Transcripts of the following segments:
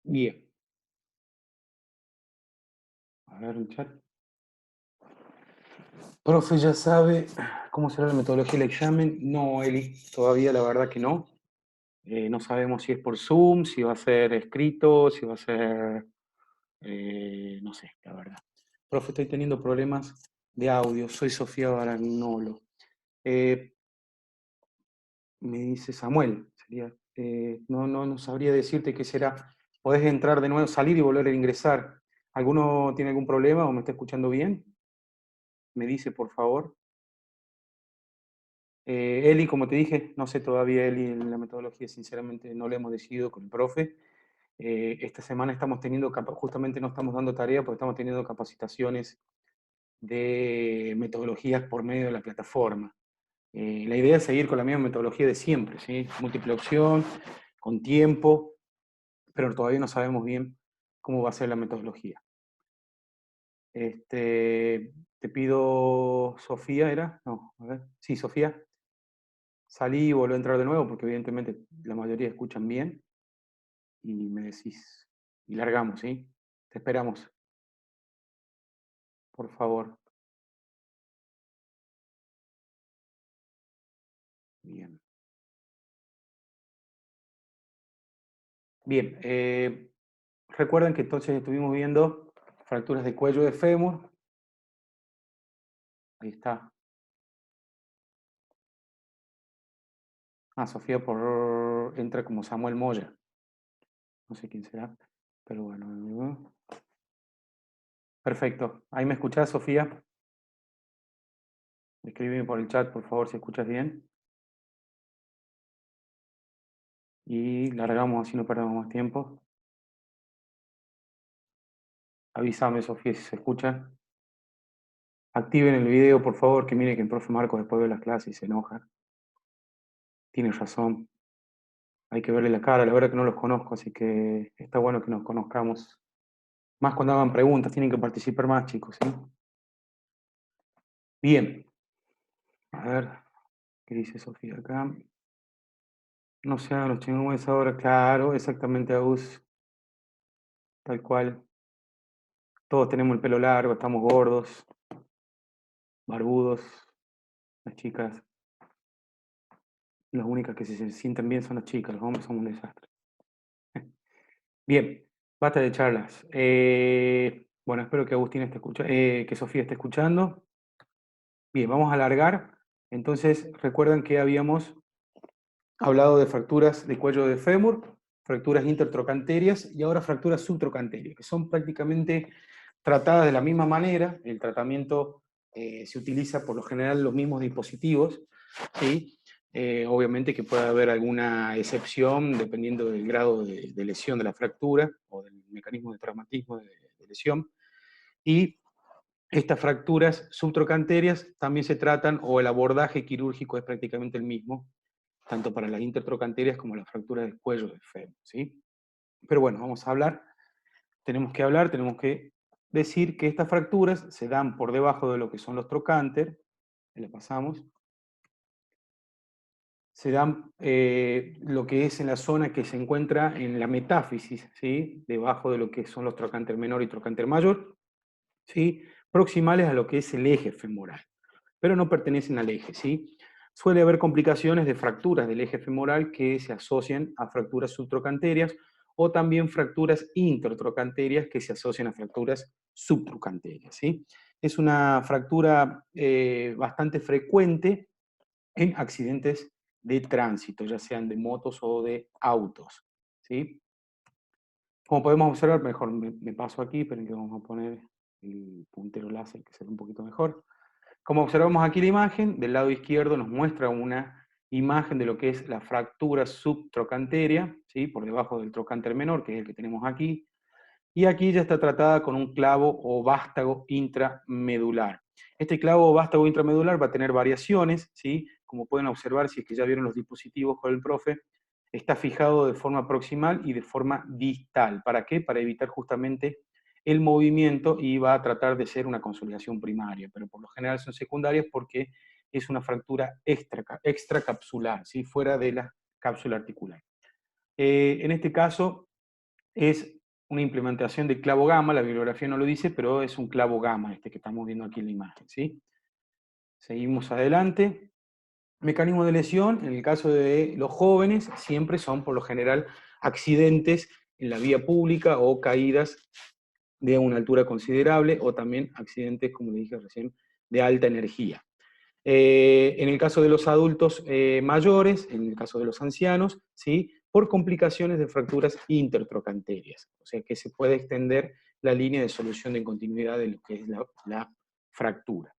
Bien. A ver el chat. Profe, ¿ya sabe cómo será la metodología del examen? No, Eli, todavía la verdad que no. No sabemos si es por Zoom, si va a ser escrito, si va a ser... no sé, la verdad. Profe, estoy teniendo problemas de audio. Soy Sofía Baragnolo. Eh, Me dice Samuel. Sería, no sabría decirte qué será. Podés entrar de nuevo, salir y volver a ingresar. ¿Alguno tiene algún problema o me está escuchando bien? Me dice, por favor. Eli, como te dije, no sé todavía, Eli, en la metodología, sinceramente no le hemos decidido con el profe. Esta semana estamos teniendo, justamente no estamos dando tarea porque estamos teniendo capacitaciones de metodologías por medio de la plataforma. La idea es seguir con la misma metodología de siempre, ¿sí? Múltiple opción, con tiempo, pero todavía no sabemos bien cómo va a ser la metodología. Te pido, Sofía, ¿era? No, a ver. Sí, Sofía. Salí y volví a entrar de nuevo porque evidentemente la mayoría escuchan bien y me decís, y largamos, ¿sí? Te esperamos, por favor. Bien. Bien, recuerden que entonces estuvimos viendo fracturas de cuello de fémur. Ahí está. Ah, Sofía entra como Samuel Moya. No sé quién será, pero bueno. Perfecto. ¿Ahí me escuchás, Sofía? Escríbeme por el chat, por favor, si escuchas bien. Y largamos, así no perdemos más tiempo. Avísame, Sofía, si se escucha. Activen el video, por favor, que mire que el profe Marcos después de las clases y se enoja. Tiene razón. Hay que verle la cara. La verdad que no los conozco, así que está bueno que nos conozcamos. Más cuando hagan preguntas, tienen que participar más, chicos, ¿sí? Bien. A ver, ¿qué dice Sofía acá? No se hagan los chingones ahora. Claro, exactamente, Agus. Tal cual. Todos tenemos el pelo largo, estamos gordos, barbudos. Las chicas, las únicas que se sienten bien son las chicas. Los hombres somos un desastre. Bien, basta de charlas. Bueno, espero que Agustín esté escuchando, que Sofía esté escuchando. Bien, vamos a alargar. Entonces, recuerdan que habíamos hablado de fracturas de cuello de fémur, fracturas intertrocanterias y ahora fracturas subtrocanterias, que son prácticamente tratadas de la misma manera. El tratamiento se utiliza por lo general los mismos dispositivos, ¿sí? Obviamente que puede haber alguna excepción dependiendo del grado de lesión de la fractura o del mecanismo de traumatismo de lesión. Y estas fracturas subtrocanterias también se tratan, o el abordaje quirúrgico es prácticamente el mismo, tanto para las intertrocanterias como las fracturas del cuello del fémur, ¿sí? Pero bueno, vamos a hablar. Tenemos que decir que estas fracturas se dan por debajo de lo que son los trocánter, le pasamos, se dan lo que es en la zona que se encuentra en la metáfisis, ¿sí? Debajo de lo que son los trocánter menor y trocánter mayor, ¿sí? Proximales a lo que es el eje femoral, pero no pertenecen al eje, ¿sí? Suele haber complicaciones de fracturas del eje femoral que se asocian a fracturas subtrocanterias o también fracturas intertrocanterias que se asocian a fracturas subtrocanterias, ¿sí? Es una fractura bastante frecuente en accidentes de tránsito, ya sean de motos o de autos, ¿sí? Como podemos observar, mejor me paso aquí, pero que vamos a poner el puntero láser que se ve un poquito mejor. Como observamos aquí la imagen, del lado izquierdo nos muestra una imagen de lo que es la fractura subtrocanteria, ¿sí? Por debajo del trocánter menor, que es el que tenemos aquí, y aquí ya está tratada con un clavo o vástago intramedular. Este clavo o vástago intramedular va a tener variaciones, ¿sí? Como pueden observar, si es que ya vieron los dispositivos con el profe, está fijado de forma proximal y de forma distal. ¿Para qué? Para evitar justamente el movimiento, y va a tratar de ser una consolidación primaria, pero por lo general son secundarias porque es una fractura extracapsular, ¿sí? Fuera de la cápsula articular. En este caso es una implementación de clavo gamma, la bibliografía no lo dice, pero es un clavo gamma este que estamos viendo aquí en la imagen, ¿sí? Seguimos adelante. Mecanismo de lesión, en el caso de los jóvenes, siempre son por lo general accidentes en la vía pública o caídas de una altura considerable o también accidentes, como le dije recién, de alta energía. En el caso de los adultos mayores, en el caso de los ancianos, ¿sí? Por complicaciones de fracturas intertrocanterias, o sea que se puede extender la línea de solución de continuidad de lo que es la fractura.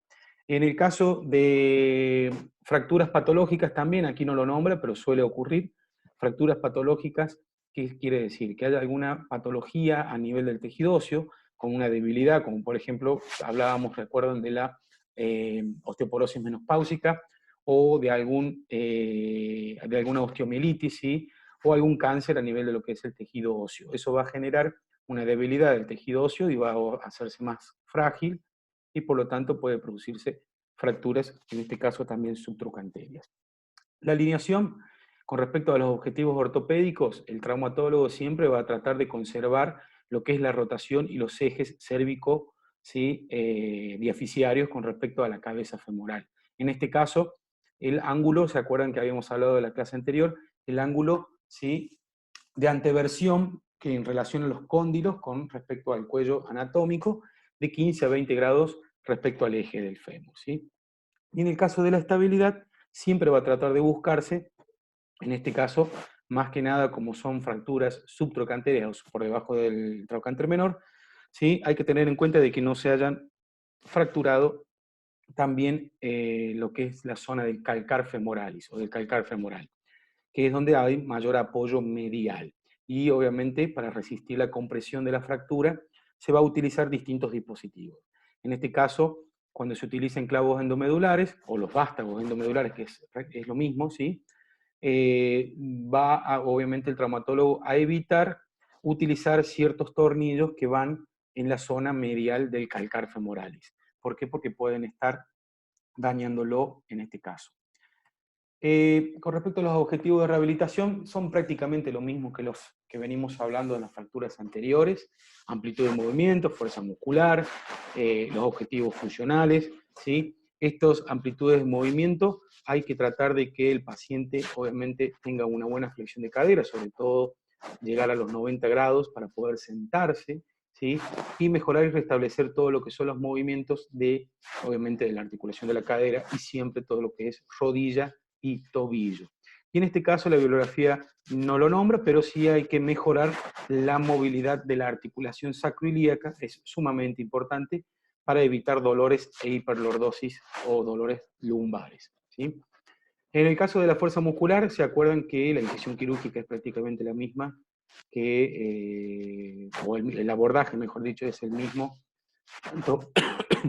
En el caso de fracturas patológicas también, aquí no lo nombra, pero suele ocurrir, fracturas patológicas, ¿qué quiere decir? Que haya alguna patología a nivel del tejido óseo, con una debilidad, como por ejemplo, hablábamos, recuerdan, de la osteoporosis menopáusica, o de alguna osteomielitis, ¿sí? O algún cáncer a nivel de lo que es el tejido óseo. Eso va a generar una debilidad del tejido óseo y va a hacerse más frágil, y por lo tanto puede producirse fracturas, en este caso también subtrocanterias. La alineación, con respecto a los objetivos ortopédicos, el traumatólogo siempre va a tratar de conservar lo que es la rotación y los ejes cérvico, ¿sí? Diaficiarios con respecto a la cabeza femoral. En este caso, el ángulo, ¿se acuerdan que habíamos hablado de la clase anterior? El ángulo, ¿sí? De anteversión, que en relación a los cóndilos con respecto al cuello anatómico, de 15 a 20 grados respecto al eje del fémur, ¿sí? Y en el caso de la estabilidad, siempre va a tratar de buscarse, en este caso, más que nada como son fracturas subtrocanteras o por debajo del trocánter menor, ¿sí? Hay que tener en cuenta de que no se hayan fracturado también lo que es la zona del calcar femoralis o del calcar femoral, que es donde hay mayor apoyo medial. Y obviamente para resistir la compresión de la fractura se va a utilizar distintos dispositivos. En este caso, cuando se utilizan clavos endomedulares o los vástagos endomedulares, que es lo mismo, ¿sí? Obviamente el traumatólogo a evitar utilizar ciertos tornillos que van en la zona medial del calcar femoralis. ¿Por qué? Porque pueden estar dañándolo en este caso. Con respecto a los objetivos de rehabilitación, son prácticamente lo mismo que los que venimos hablando en las fracturas anteriores: amplitud de movimiento, fuerza muscular, los objetivos funcionales, ¿sí? Estas amplitudes de movimiento hay que tratar de que el paciente obviamente tenga una buena flexión de cadera, sobre todo llegar a los 90 grados para poder sentarse, ¿sí? Y mejorar y restablecer todo lo que son los movimientos de, obviamente, de la articulación de la cadera y siempre todo lo que es rodilla y tobillo. Y en este caso la bibliografía no lo nombra, pero sí hay que mejorar la movilidad de la articulación sacroiliaca, es sumamente importante para evitar dolores e hiperlordosis o dolores lumbares, ¿sí? En el caso de la fuerza muscular, se acuerdan que la incisión quirúrgica es prácticamente la misma, o el abordaje, mejor dicho, es el mismo, tanto,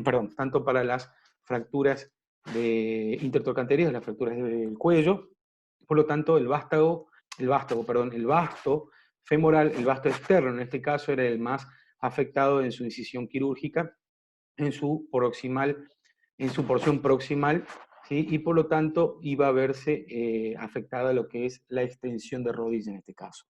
perdón, tanto para las fracturas intertrocanterias, las fracturas del cuello. Por lo tanto, el vasto femoral, el vasto externo en este caso, era el más afectado en su incisión quirúrgica, en su porción proximal, ¿sí? Y por lo tanto iba a verse afectada lo que es la extensión de rodilla en este caso.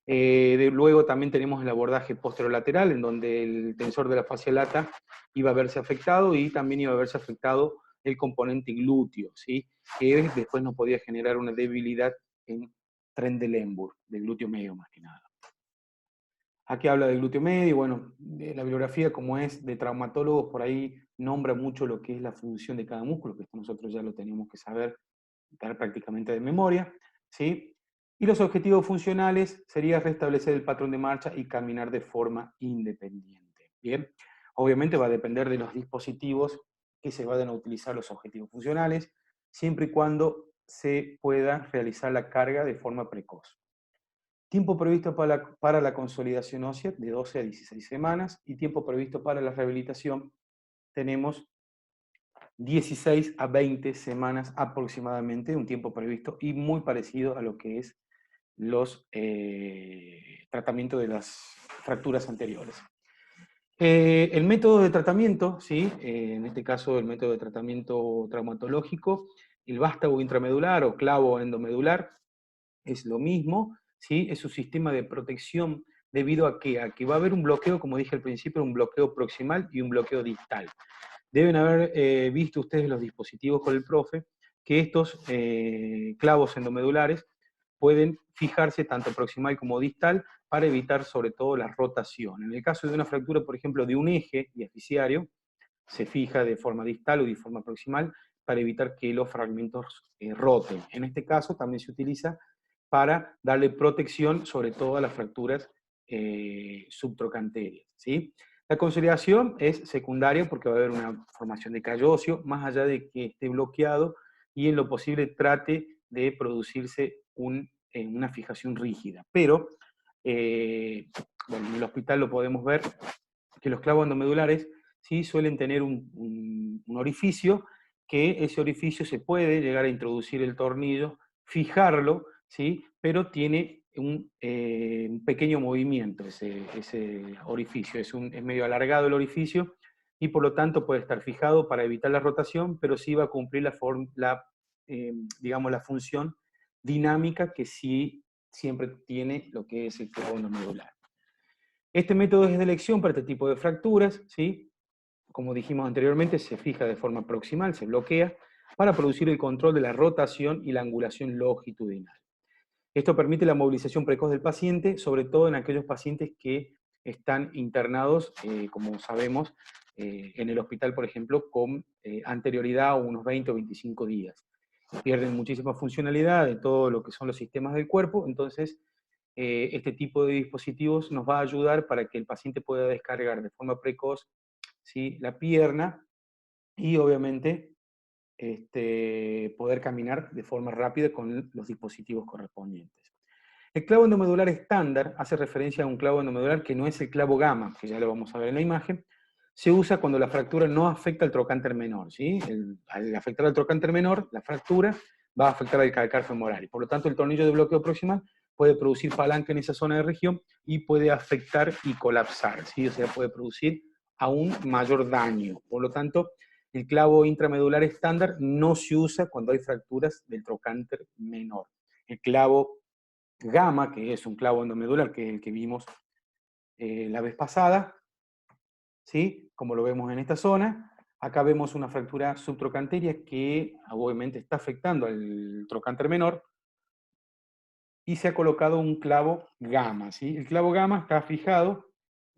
Luego también tenemos el abordaje posterolateral, en donde el tensor de la fascia lata iba a verse afectado y también iba a verse afectado el componente glúteo, ¿sí? Que después nos podía generar una debilidad en Trendelenburg, del glúteo medio más que nada. Aquí habla del glúteo medio, bueno, la bibliografía, como es de traumatólogos, por ahí nombra mucho lo que es la función de cada músculo, que esto nosotros ya lo teníamos que saber, dar prácticamente de memoria, ¿sí? Y los objetivos funcionales sería restablecer el patrón de marcha y caminar de forma independiente, ¿bien? Obviamente va a depender de los dispositivos que se vayan a utilizar los objetivos funcionales, siempre y cuando se pueda realizar la carga de forma precoz. Tiempo previsto para la consolidación ósea de 12 a 16 semanas, y tiempo previsto para la rehabilitación tenemos 16 a 20 semanas aproximadamente, un tiempo previsto y muy parecido a lo que es los tratamientos de las fracturas anteriores. El método de tratamiento, ¿sí? En este caso el método de tratamiento traumatológico, el vástago intramedular o clavo endomedular, es lo mismo, ¿sí? Es un sistema de protección debido a que va a haber un bloqueo, como dije al principio, un bloqueo proximal y un bloqueo distal. Deben haber visto ustedes los dispositivos con el profe, que estos clavos endomedulares pueden fijarse tanto proximal como distal para evitar sobre todo la rotación. En el caso de una fractura, por ejemplo, de un eje diaficiario, se fija de forma distal o de forma proximal para evitar que los fragmentos roten. En este caso también se utiliza para darle protección sobre todo a las fracturas subtrocantérias, ¿sí? La consolidación es secundaria porque va a haber una formación de callo óseo, más allá de que esté bloqueado y en lo posible trate de producirse una fijación rígida. Pero, bueno, en el hospital lo podemos ver, que los clavos endomedulares ¿sí? Suelen tener un orificio, que ese orificio se puede llegar a introducir el tornillo, fijarlo, ¿sí? Pero tiene un pequeño movimiento ese orificio, es medio alargado el orificio y por lo tanto puede estar fijado para evitar la rotación, pero sí va a cumplir digamos, la función dinámica que sí siempre tiene lo que es el clavo endomedular. Este método es de elección para este tipo de fracturas, ¿sí? Como dijimos anteriormente, se fija de forma proximal, se bloquea, para producir el control de la rotación y la angulación longitudinal. Esto permite la movilización precoz del paciente, sobre todo en aquellos pacientes que están internados, como sabemos, en el hospital, por ejemplo, con anterioridad a unos 20 o 25 días. Pierden muchísima funcionalidad de todo lo que son los sistemas del cuerpo, entonces este tipo de dispositivos nos va a ayudar para que el paciente pueda descargar de forma precoz, ¿sí? La pierna y obviamente poder caminar de forma rápida con los dispositivos correspondientes. El clavo endomedular estándar hace referencia a un clavo endomedular que no es el clavo gamma, que ya lo vamos a ver en la imagen. Se usa cuando la fractura no afecta al trocánter menor, ¿sí? Al afectar al trocánter menor, la fractura va a afectar al calcar femoral. Por lo tanto, el tornillo de bloqueo proximal puede producir palanca en esa zona de región y puede afectar y colapsar, ¿sí? O sea, puede producir aún mayor daño. Por lo tanto, el clavo intramedular estándar no se usa cuando hay fracturas del trocánter menor. El clavo gamma, que es un clavo endomedular, que es el que vimos la vez pasada, ¿sí? Como lo vemos en esta zona. Acá vemos una fractura subtrocanteria que obviamente está afectando al trocánter menor y se ha colocado un clavo gamma, ¿sí? El clavo gamma está fijado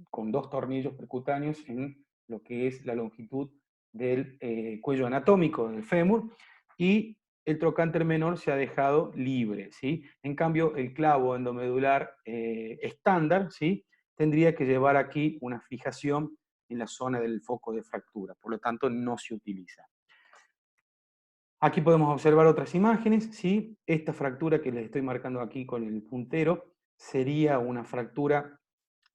con dos tornillos percutáneos en lo que es la longitud del cuello anatómico del fémur y el trocánter menor se ha dejado libre, ¿sí? En cambio, el clavo endomedular estándar, ¿sí? Tendría que llevar aquí una fijación en la zona del foco de fractura, por lo tanto no se utiliza. Aquí podemos observar otras imágenes, ¿sí? Esta fractura que les estoy marcando aquí con el puntero sería una fractura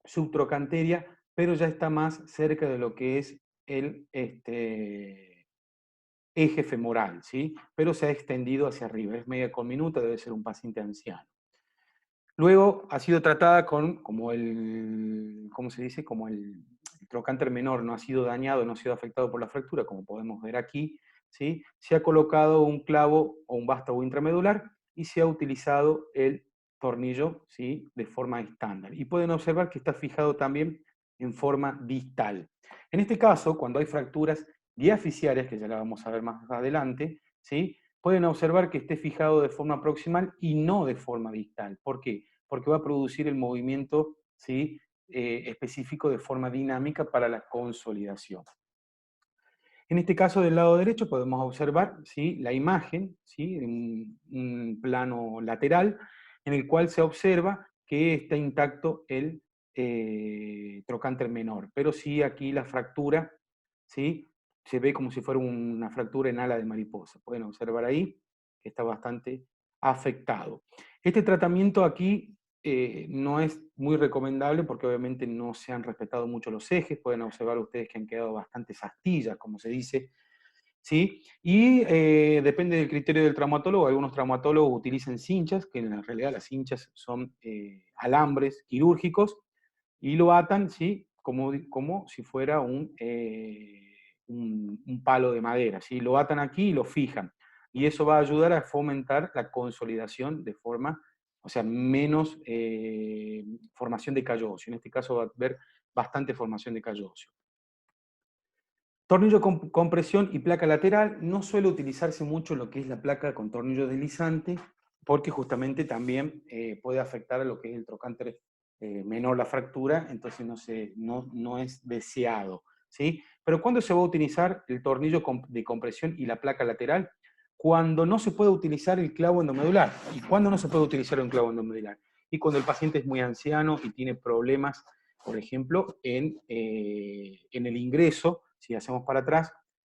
subtrocanteria, pero ya está más cerca de lo que es el eje femoral, ¿sí? Pero se ha extendido hacia arriba, es media conminuta, debe ser un paciente anciano. Luego ha sido tratada como ¿cómo se dice? Como el trocánter menor no ha sido dañado, no ha sido afectado por la fractura, como podemos ver aquí, ¿sí? Se ha colocado un clavo o un vástago intramedular y se ha utilizado el tornillo, ¿sí? De forma estándar. Y pueden observar que está fijado también en forma distal. En este caso, cuando hay fracturas diaficiarias, que ya la vamos a ver más adelante, ¿sí? Pueden observar que esté fijado de forma proximal y no de forma distal. ¿Por qué? Porque va a producir el movimiento, ¿sí? Específico de forma dinámica para la consolidación. En este caso del lado derecho podemos observar, ¿sí? La imagen, ¿sí? En un plano lateral en el cual se observa que está intacto el trocánter menor, pero sí aquí la fractura, ¿sí? Se ve como si fuera una fractura en ala de mariposa. Pueden observar ahí que está bastante afectado. Este tratamiento aquí no es muy recomendable porque obviamente no se han respetado mucho los ejes. Pueden observar ustedes que han quedado bastantes astillas, como se dice, ¿sí? Y depende del criterio del traumatólogo. Algunos traumatólogos utilizan cinchas, que en realidad las cinchas son alambres quirúrgicos, y lo atan, ¿sí? Como si fuera un palo de madera, ¿sí? Lo atan aquí y lo fijan. Y eso va a ayudar a fomentar la consolidación de forma o sea, menos formación de callo óseo. En este caso va a haber bastante formación de callo óseo. Tornillo con compresión y placa lateral. No suele utilizarse mucho lo que es la placa con tornillo deslizante, porque justamente también puede afectar a lo que es el trocánter menor, la fractura, entonces no es deseado, ¿sí? Pero ¿cuándo se va a utilizar el tornillo de compresión y la placa lateral? Cuando no se puede utilizar el clavo endomedular. ¿Y cuándo no se puede utilizar un clavo endomedular? Y cuando el paciente es muy anciano y tiene problemas, por ejemplo, en el ingreso, si hacemos para atrás,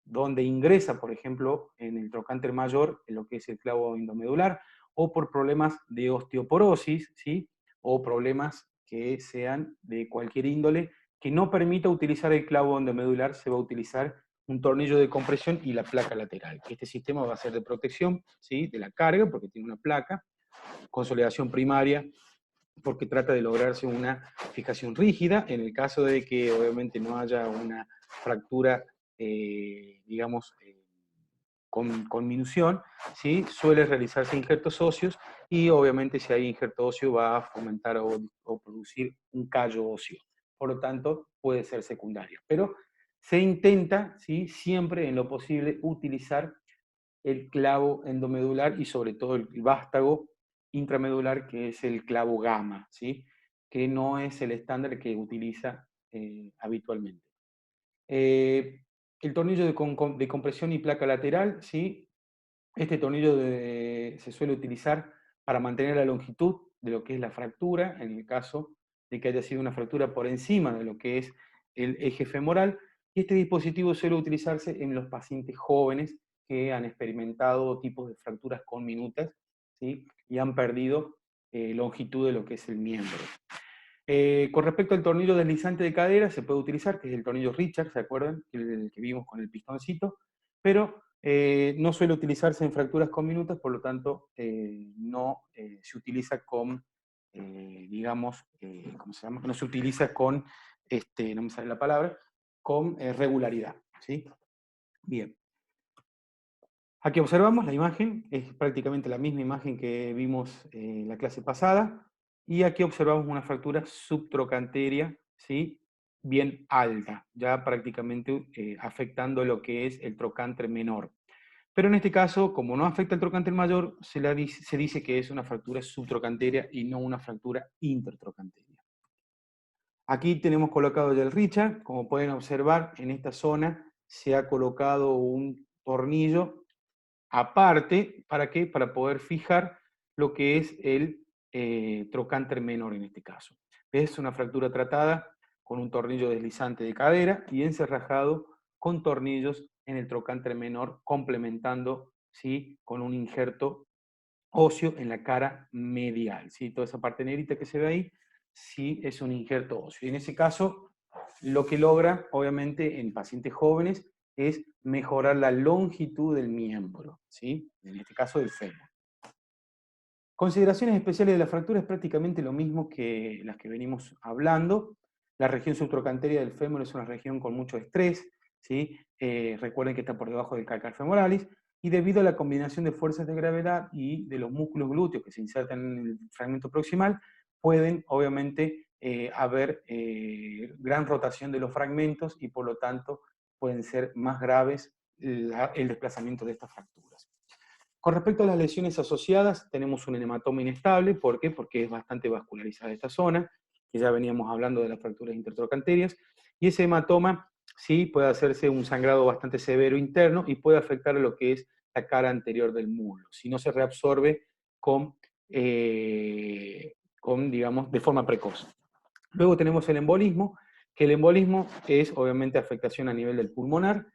donde ingresa, por ejemplo, en el trocánter mayor, en lo que es el clavo endomedular, o por problemas de osteoporosis, ¿sí? O problemas que sean de cualquier índole, que no permita utilizar el clavo endomedular, se va a utilizar un tornillo de compresión y la placa lateral. Este sistema va a ser de protección, ¿sí? De la carga, porque tiene una placa, consolidación primaria, porque trata de lograrse una fijación rígida, en el caso de que obviamente no haya una fractura, digamos, con minución, ¿sí? Suele realizarse injertos óseos y obviamente si hay injerto óseo va a fomentar o producir un callo óseo. Por lo tanto, puede ser secundario. Pero se intenta, ¿sí? Siempre en lo posible utilizar el clavo endomedular y sobre todo el vástago intramedular, que es el clavo gamma, ¿sí? Que no es el estándar que utiliza habitualmente. Eh, el tornillo de compresión y placa lateral, ¿sí? Este tornillo se suele utilizar para mantener la longitud de lo que es la fractura, en el caso de que haya sido una fractura por encima de lo que es el eje femoral, y este dispositivo suele utilizarse en los pacientes jóvenes que han experimentado tipos de fracturas conminutas, ¿sí? Y han perdido longitud de lo que es el miembro. Con respecto al tornillo deslizante de cadera, se puede utilizar, que es el tornillo Richard, ¿se acuerdan? El que vimos con el pistoncito, pero no suele utilizarse en fracturas conminutas, por lo tanto no se utiliza con, digamos, ¿cómo se llama? No se utiliza con, no me sale la palabra, con regularidad, ¿sí? Bien. Aquí observamos la imagen, es prácticamente la misma imagen que vimos en la clase pasada, y aquí observamos una fractura subtrocanteria, ¿sí? Bien alta, ya prácticamente afectando lo que es el trocánter menor. Pero en este caso, como no afecta el trocánter mayor, se dice que es una fractura subtrocanteria y no una fractura intertrocanteria. Aquí tenemos colocado ya el Richard, como pueden observar, en esta zona se ha colocado un tornillo aparte, ¿para qué? Para poder fijar lo que es el trocánter menor en este caso. Es una fractura tratada con un tornillo deslizante de cadera y encerrajado con tornillos en el trocánter menor, complementando, ¿sí? Con un injerto óseo en la cara medial, ¿sí? Toda esa parte negrita que se ve ahí, sí es un injerto óseo. Y en ese caso, lo que logra, obviamente, en pacientes jóvenes, es mejorar la longitud del miembro, ¿sí? En este caso del fémur. Consideraciones especiales de la fractura es prácticamente lo mismo que las que venimos hablando. La región subtrocanteria del fémur es una región con mucho estrés, ¿sí? Recuerden que está por debajo del calcar femoralis, y debido a la combinación de fuerzas de gravedad y de los músculos glúteos que se insertan en el fragmento proximal, pueden obviamente haber gran rotación de los fragmentos y por lo tanto pueden ser más graves el desplazamiento de estas fracturas. Con respecto a las lesiones asociadas, tenemos un hematoma inestable. ¿Por qué? Porque es bastante vascularizada esta zona, que ya veníamos hablando de las fracturas intertrocanterias, y ese hematoma sí puede hacerse un sangrado bastante severo interno y puede afectar a lo que es la cara anterior del muslo, si no se reabsorbe digamos, de forma precoz. Luego tenemos el embolismo, que el embolismo es obviamente afectación a nivel del pulmonar,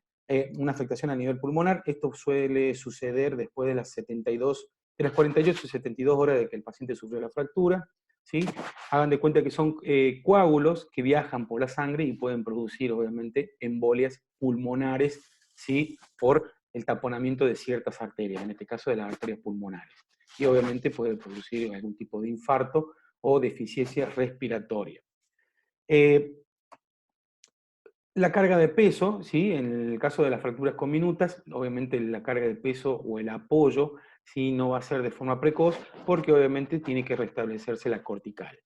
una afectación a nivel pulmonar. Esto suele suceder después de de las 48 y 72 horas de que el paciente sufrió la fractura, ¿sí? Hagan de cuenta que son coágulos que viajan por la sangre y pueden producir obviamente embolias pulmonares, ¿sí? Por el taponamiento de ciertas arterias, en este caso de las arterias pulmonares. Y obviamente puede producir algún tipo de infarto o deficiencia respiratoria. La carga de peso, ¿sí? En el caso de las fracturas conminutas, obviamente la carga de peso o el apoyo ¿sí? No va a ser de forma precoz, porque obviamente tiene que restablecerse la cortical.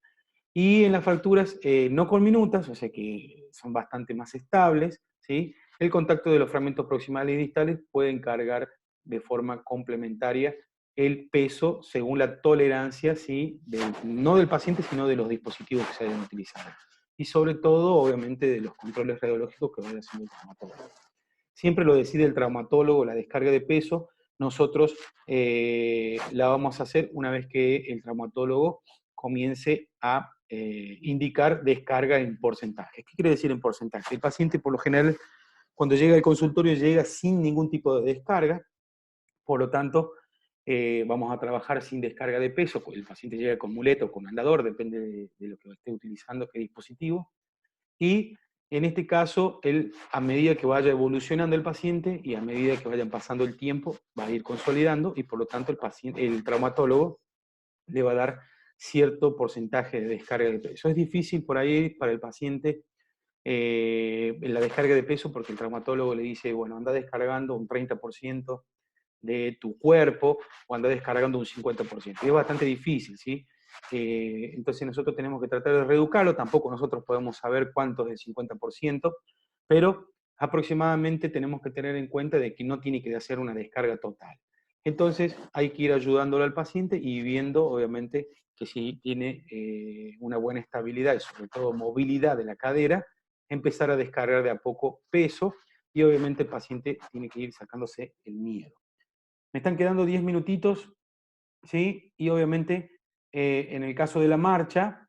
Y en las fracturas no conminutas, o sea que son bastante más estables, ¿sí? El contacto de los fragmentos proximales y distales pueden cargar de forma complementaria el peso según la tolerancia, ¿sí? No del paciente, sino de los dispositivos que se hayan utilizado. Y sobre todo, obviamente, de los controles radiológicos que vaya haciendo el traumatólogo. Siempre lo decide el traumatólogo, la descarga de peso. Nosotros la vamos a hacer una vez que el traumatólogo comience a indicar descarga en porcentaje. ¿Qué quiere decir en porcentaje? El paciente, por lo general, cuando llega al consultorio, llega sin ningún tipo de descarga, por lo tanto, vamos a trabajar sin descarga de peso. El paciente llega con muleta o con andador, depende de lo que esté utilizando, qué dispositivo. Y en este caso, él, a medida que vaya evolucionando el paciente y a medida que vayan pasando el tiempo, va a ir consolidando y por lo tanto el traumatólogo le va a dar cierto porcentaje de descarga de peso. Es difícil por ahí para el paciente la descarga de peso porque el traumatólogo le dice, bueno, anda descargando un 30% de tu cuerpo o anda descargando un 50%. Y es bastante difícil, ¿sí? Entonces nosotros tenemos que tratar de reeducarlo, tampoco nosotros podemos saber cuánto es el 50%, pero aproximadamente tenemos que tener en cuenta de que no tiene que hacer una descarga total. Entonces hay que ir ayudándolo al paciente y viendo, obviamente, que si tiene una buena estabilidad y sobre todo movilidad de la cadera, empezar a descargar de a poco peso y obviamente el paciente tiene que ir sacándose el miedo. Me están quedando 10 minutitos, ¿sí? Y obviamente, en el caso de la marcha,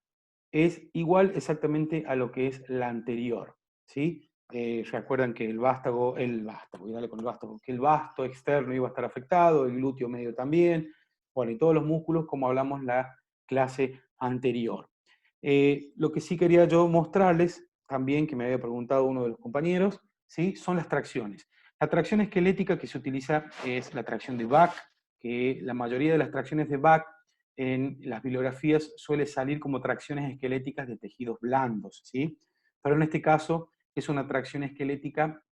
es igual exactamente a lo que es la anterior, ¿sí? Recuerdan que voy a darle con el vástago, que el vasto externo iba a estar afectado, el glúteo medio también, bueno, y todos los músculos, como hablamos la clase anterior. Lo que sí quería yo mostrarles, también que me había preguntado uno de los compañeros, ¿sí? Son las tracciones. La tracción esquelética que se utiliza es la tracción de Bach, que la mayoría de las tracciones de Bach en las bibliografías suele salir como tracciones esqueléticas de tejidos blandos, ¿sí? Pero en este caso es una tracción esquelética,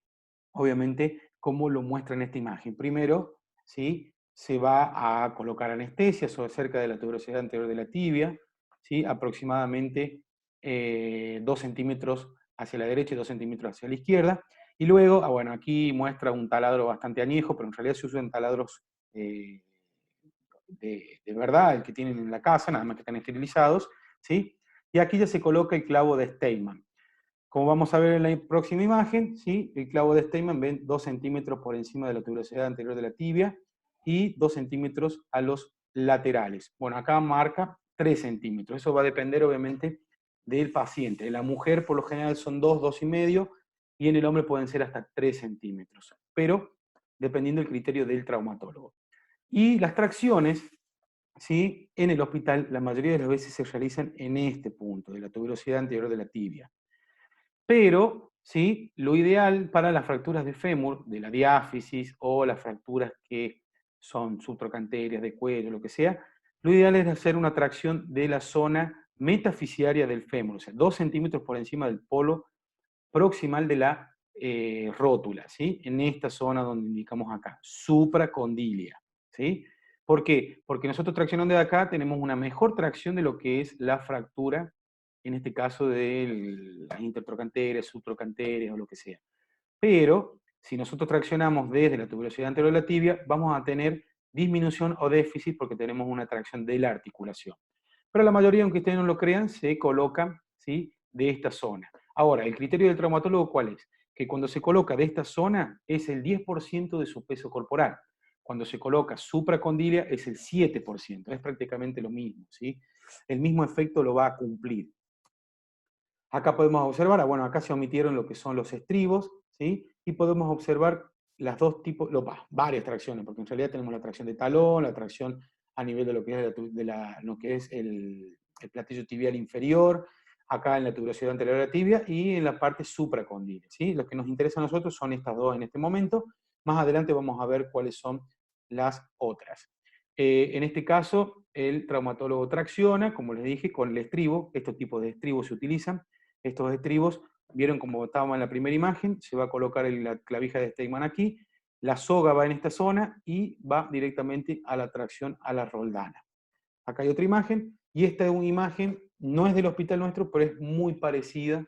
obviamente, como lo muestra en esta imagen. Primero, ¿sí? Se va a colocar anestesia sobre cerca de la tuberosidad anterior de la tibia, ¿sí? Aproximadamente 2 centímetros hacia la derecha y 2 centímetros hacia la izquierda. Y luego, bueno, aquí muestra un taladro bastante añejo, pero en realidad se usan taladros eh, de verdad, el que tienen en la casa, nada más que están esterilizados, ¿sí? Y aquí ya se coloca el clavo de Steinmann. Como vamos a ver en la próxima imagen, ¿sí? El clavo de Steinmann ven 2 centímetros por encima de la tuberosidad anterior de la tibia y 2 centímetros a los laterales. Bueno, acá marca 3 centímetros. Eso va a depender obviamente del paciente. En la mujer por lo general son 2, 2,5 y en el hombre pueden ser hasta 3 centímetros. Pero dependiendo del criterio del traumatólogo. Y las tracciones, ¿sí? En el hospital la mayoría de las veces se realizan en este punto, de la tuberosidad anterior de la tibia. Pero, ¿sí? Lo ideal para las fracturas de fémur, de la diáfisis o las fracturas que son subtrocantérias de cuello, lo que sea, lo ideal es hacer una tracción de la zona metafisiaria del fémur, o sea, 2 centímetros por encima del polo proximal de la rótula, ¿sí? En esta zona donde indicamos acá, supracondilia, ¿sí? ¿Por qué? Porque nosotros traccionando de acá tenemos una mejor tracción de lo que es la fractura, en este caso de las intertrocanterias, subtrocanterias o lo que sea. Pero si nosotros traccionamos desde la tuberosidad anterior de la tibia, vamos a tener disminución o déficit porque tenemos una tracción de la articulación. Pero la mayoría, aunque ustedes no lo crean, se colocan, ¿sí? De esta zona. Ahora, el criterio del traumatólogo, ¿cuál es? Que cuando se coloca de esta zona es el 10% de su peso corporal. Cuando se coloca supracondilia es el 7%. Es prácticamente lo mismo, ¿sí? El mismo efecto lo va a cumplir. Acá podemos observar, bueno, acá se omitieron lo que son los estribos, ¿sí? Y podemos observar las dos tipos, varias tracciones, porque en realidad tenemos la tracción de talón, la tracción a nivel de lo que es, lo que es el platillo tibial inferior, acá en la tuberosidad anterior de la tibia y en la parte supracondilia, ¿sí? Lo que nos interesa a nosotros son estas dos en este momento. Más adelante vamos a ver cuáles son las otras. En este caso, el traumatólogo tracciona, como les dije, con el estribo. Estos tipos de estribos se utilizan. Estos estribos, vieron como estábamos en la primera imagen, se va a colocar la clavija de Steinmann aquí, la soga va en esta zona y va directamente a la tracción a la roldana. Acá hay otra imagen, y esta es una imagen, no es del hospital nuestro, pero es muy parecida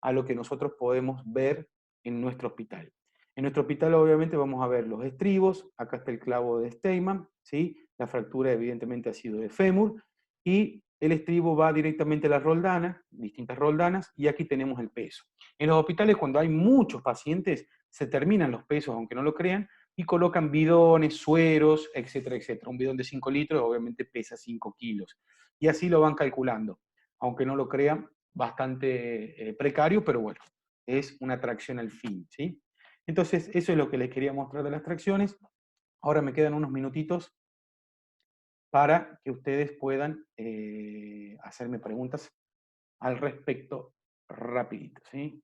a lo que nosotros podemos ver en nuestro hospital. En nuestro hospital obviamente vamos a ver los estribos, acá está el clavo de Steinman, ¿sí? La fractura evidentemente ha sido de fémur, y el estribo va directamente a la roldana, distintas roldanas, y aquí tenemos el peso. En los hospitales, cuando hay muchos pacientes, se terminan los pesos, aunque no lo crean, y colocan bidones, sueros, etcétera, etcétera. Un bidón de 5 litros obviamente pesa 5 kilos. Y así lo van calculando. Aunque no lo crean, bastante precario, pero bueno, es una tracción al fin, ¿sí? Entonces, eso es lo que les quería mostrar de las tracciones. Ahora me quedan unos minutitos para que ustedes puedan hacerme preguntas al respecto rapidito, ¿sí?